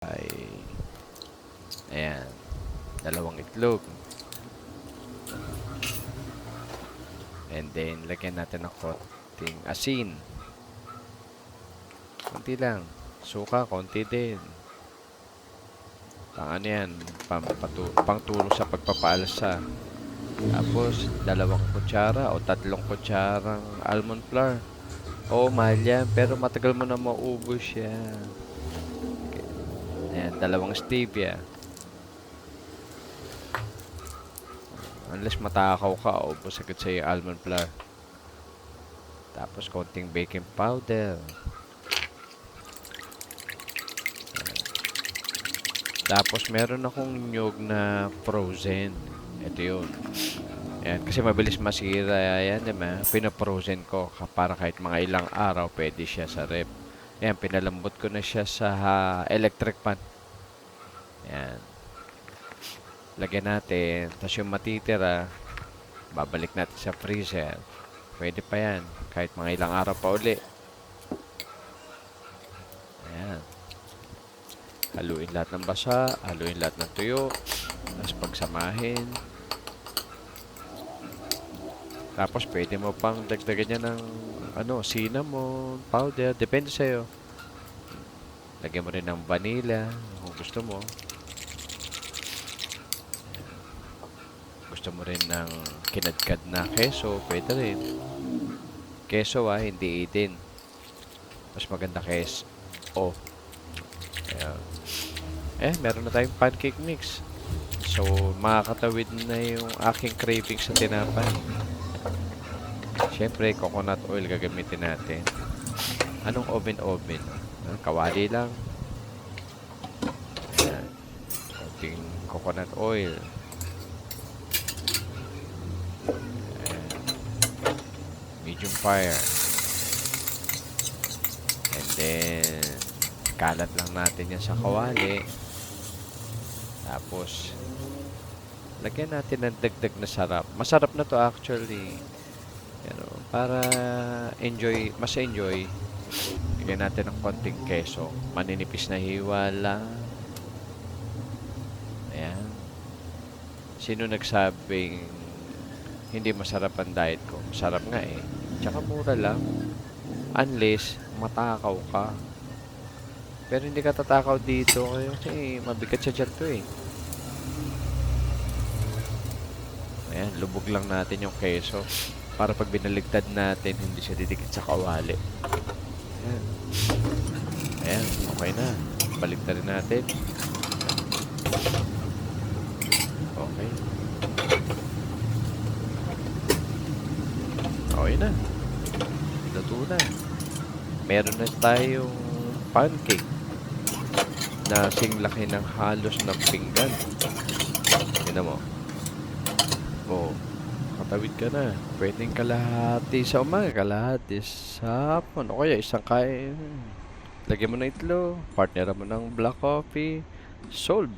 Ay, ayan, dalawang itlog. And then, lagyan natin ng konting asin. Konti lang. Suka, konti din. Pang ano yan, pangtulong sa pagpapaalsa. Tapos, 2 kutsara o 3 kutsarang almond flour. Oo, mahal yan, pero matagal mo na maubos yan. Okay. Ayan, 2 stevia. Unless matakaw ka, ubos agad sa yung almond flour. Tapos, konting baking powder. Tapos, meron akong nyog na frozen. Ito yun. Ayan, kasi mabilis masira yan, diba? Pina-frozen ko para kahit mga ilang araw, pwede siya sa rep. Ayan, pinalambot ko na siya sa electric pan. Ayan. Lagyan natin. Tapos yung matitira, babalik natin sa freezer. Pwede pa yan. Kahit mga ilang araw pa uli. Ayan. Haluin lahat ng basa. Haluin lahat ng tuyo. Tapos pagsamahin. Tapos pwede mo pang dagdagan niya ng cinnamon powder. Depende sa'yo. Lagyan mo rin ng vanilla kung gusto mo. Gusto mo rin ng kinadkad na keso, pwede rin. Keso hindi itin. Mas maganda keso. Ayan. Meron na tayong pancake mix. So, makakatawid na yung aking craving sa tinapay. Siyempre, coconut oil gagamitin natin. Anong oven? Kawali lang. Ayan. Konting coconut oil. Ayan. Medium fire. And then, kalat lang natin yan sa kawali. Tapos, lagyan natin ng dagdag na sarap. Masarap na to actually. Para mas enjoy. Lagyan natin ng konting keso. Maninipis na hiwa lang. Ayan. Sino nagsabing hindi masarap ang diet ko? Masarap nga eh. Tsaka mura lang. Unless matakaw ka. Pero hindi ka tatakaw dito kasi mabigat siya dyan to eh. Ayan, lubog lang natin yung keso para pag binaligtad natin, hindi siya didikit sa kawali. Ayan. Ayan, okay na. Baligtad rin natin. Okay. Okay na. Luto na. Meron na tayong pancake na singlaki ng halos ng pinggan. Tignan mo. Katawid ka na. Pwedeng kalahati sa umaga, kalahati sa hapon. O kaya isang kain. Lagyan mo ng itlog. Partneran mo ng black coffee. Solve.